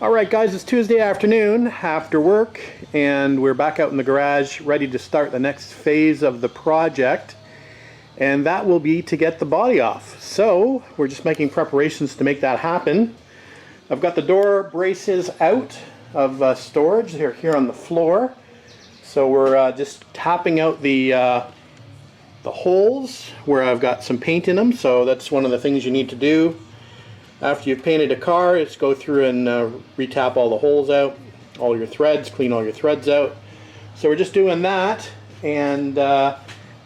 Alright guys, it's Tuesday afternoon after work and we're back out in the garage ready to start the next phase of the project, and that will be to get the body off. So we're just making preparations to make that happen. I've got the door braces out of storage. They're here on the floor, so we're just tapping out the holes where I've got some paint in them. So that's one of the things you need to do after you've painted a car, is go through and retap all the holes out, all your threads, clean all your threads out. So we're just doing that, and then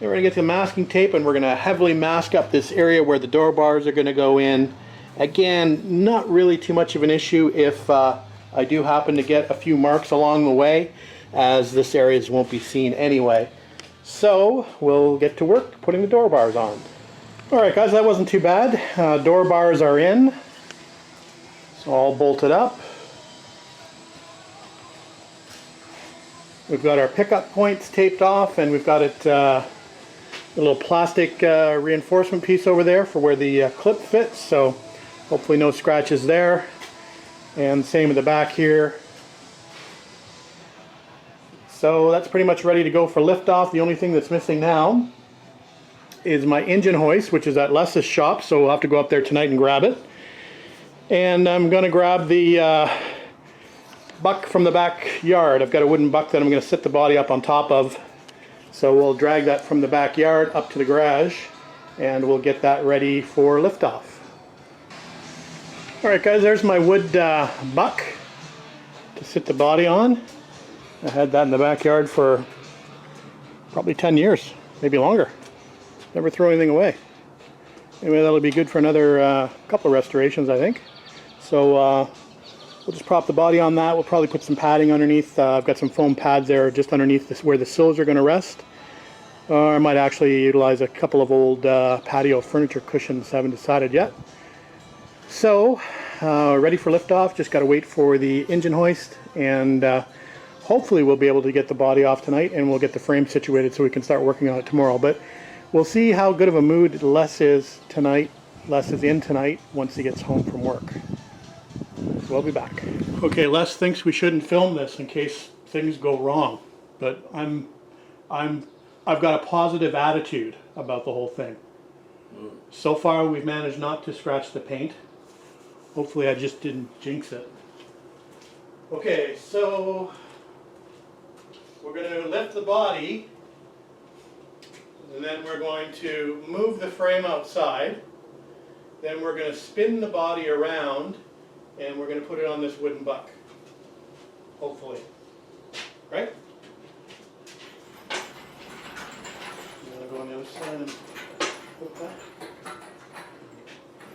we're going to get the masking tape and we're going to heavily mask up this area where the door bars are going to go in. Again, not really too much of an issue if I do happen to get a few marks along the way, as this area won't be seen anyway. So we'll get to work putting the door bars on. Alright guys, that wasn't too bad. Door bars are in. It's all bolted up. We've got our pickup points taped off, and we've got it a little plastic reinforcement piece over there for where the clip fits, so hopefully no scratches there. And same at the back here. So that's pretty much ready to go for liftoff. The only thing that's missing now is my engine hoist, which is at Les's shop, so we'll have to go up there tonight and grab it. And I'm going to grab the buck from the backyard. I've got a wooden buck that I'm going to sit the body up on top of. So we'll drag that from the backyard up to the garage, and we'll get that ready for liftoff. Alright guys, there's my wood buck to sit the body on. I had that in the backyard for probably 10 years, maybe longer. Never throw anything away. Anyway, that'll be good for another couple of restorations, I think. So we'll just prop the body on that. We'll probably put some padding underneath. I've got some foam pads there just underneath this, where the sills are going to rest. Or I might actually utilize a couple of old patio furniture cushions. I haven't decided yet. So ready for liftoff. Just got to wait for the engine hoist, and hopefully we'll be able to get the body off tonight, and we'll get the frame situated so we can start working on it tomorrow. But we'll see how good of a mood Les is tonight. Les is in tonight once he gets home from work. So I'll be back. Okay, Les thinks we shouldn't film this in case things go wrong, but I've got a positive attitude about the whole thing. So far we've managed not to scratch the paint. Hopefully I just didn't jinx it. Okay, so we're going to lift the body, and then we're going to move the frame outside. Then we're going to spin the body around, and we're going to put it on this wooden buck. Hopefully. Right? You want to go on the other side and put that?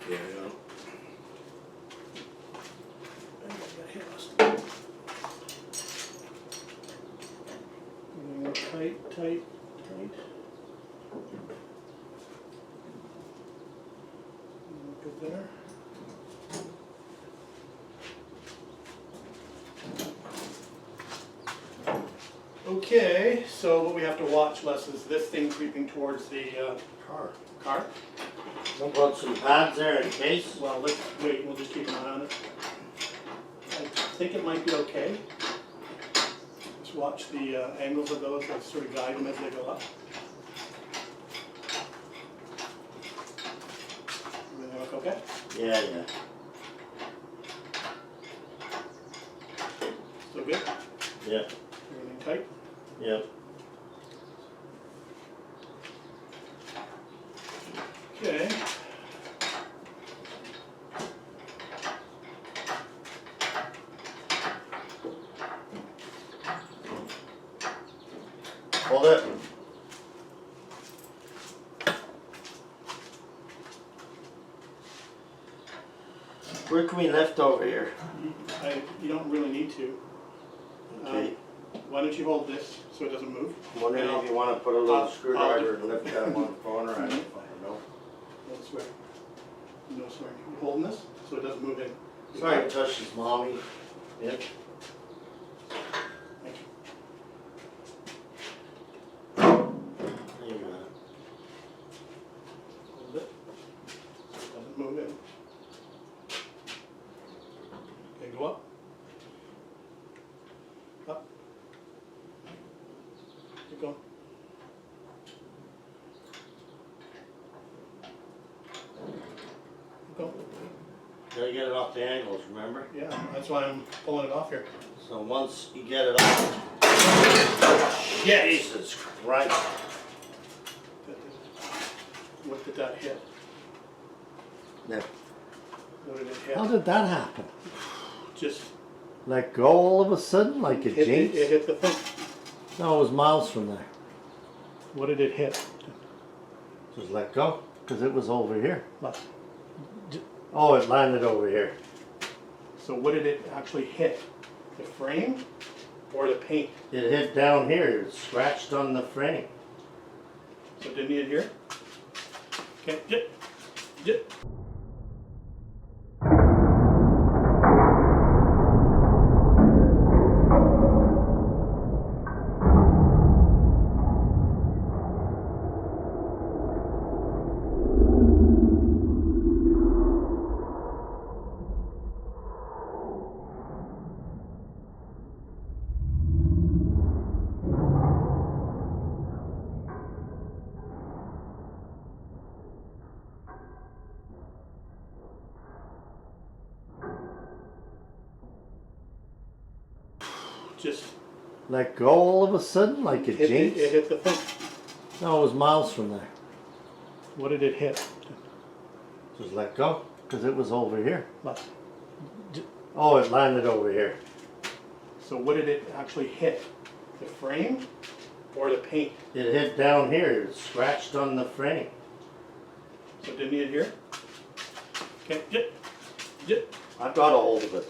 There we go. Tight, tight, tight. Good there. Okay, so what we have to watch, Les, is this thing creeping towards the car. We'll put some pads there in case. Well, let's wait. We'll just keep an eye on it. I think it might be okay. Just watch the angles of those and sort of guide them as they go up. Everything look okay? Yeah. Still good? Yeah. Everything tight? Yeah. Okay. Hold it. Where can we lift over here? You don't really need to. Okay. Why don't you hold this so it doesn't move? I'm wondering if you want to put a little screwdriver and lift that one corner. I don't know. No swear. No swearing. You holding this so it doesn't move in. Sorry, touch his mommy. Yep. Thank you. There you go. Hold it. So it doesn't move in. Okay, go up. Up. Keep going. Keep going. Gotta get it off the angles, remember? Yeah, that's why I'm pulling it off here. So once you get it off, Jesus Christ. What did that hit? Yeah. What did it hit? How did that happen? Just Let go all of a sudden, like it it jinxed? hit the thing. No, it was miles from there. What did it hit? Just let go, because it was over here. Left. Oh, it landed over here. So what did it actually hit? The frame or the paint? It hit down here. It scratched on the frame. So didn't hit here? Okay, jit. Just Let go all of a sudden, like it jinxed? it hit the thing. No, it was miles from there. What did it hit? Just let go, because it was over here. Left. Oh, it landed over here. So what did it actually hit? The frame or the paint? It hit down here. It scratched on the frame. So didn't hit here? Okay, jit. I've got a hold of it.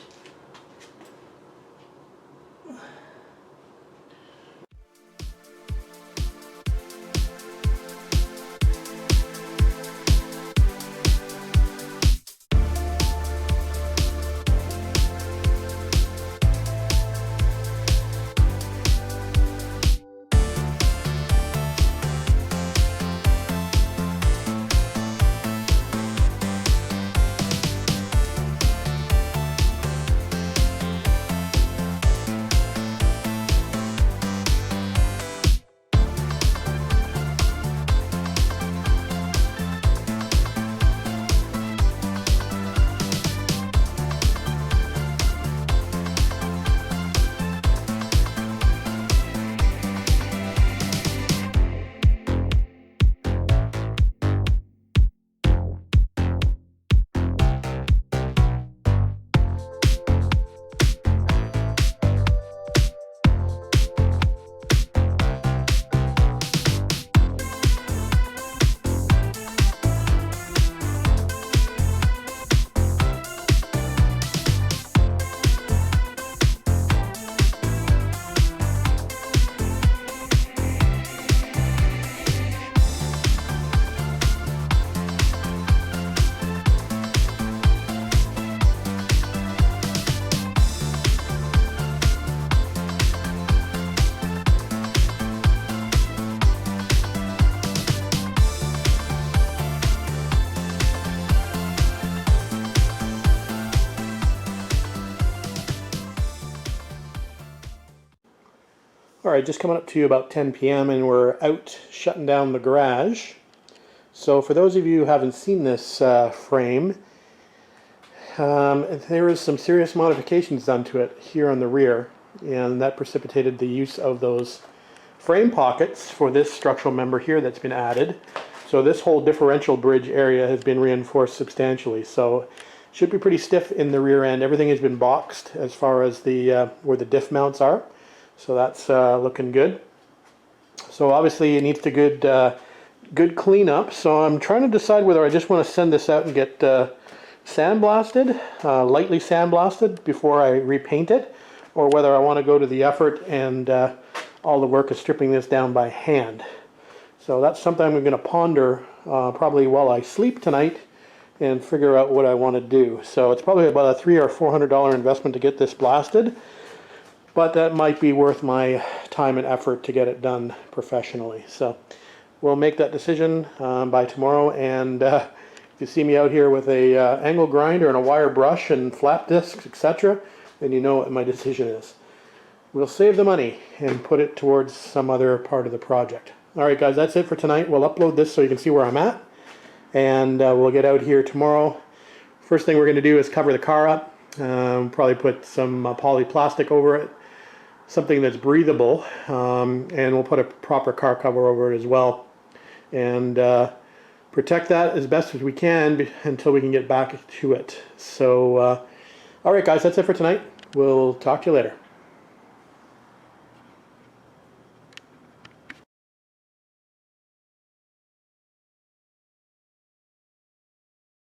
All right, just coming up to about 10 p.m. and we're out shutting down the garage. So for those of you who haven't seen this frame, there is some serious modifications done to it here on the rear, and that precipitated the use of those frame pockets for this structural member here that's been added. So this whole differential bridge area has been reinforced substantially. So it should be pretty stiff in the rear end. Everything has been boxed as far as the where the diff mounts are. So that's looking good. So obviously it needs to good cleanup. So I'm trying to decide whether I just want to send this out and get sandblasted, lightly sandblasted before I repaint it, or whether I want to go to the effort and all the work of stripping this down by hand. So that's something I'm going to ponder probably while I sleep tonight and figure out what I want to do. So it's probably about a $300 or $400 investment to get this blasted. But that might be worth my time and effort to get it done professionally. So we'll make that decision by tomorrow. And if you see me out here with a angle grinder and a wire brush and flap discs, etc., then you know what my decision is. we'll save the money and put it towards some other part of the project. All right, guys, that's it for tonight. We'll upload this so you can see where I'm at, and we'll get out here tomorrow. First thing we're going to do is cover the car up. Probably put some polyplastic over it, something that's breathable, and we'll put a proper car cover over it as well, and protect that as best as we can until we can get back to it. So, all right, guys, that's it for tonight. We'll talk to you later.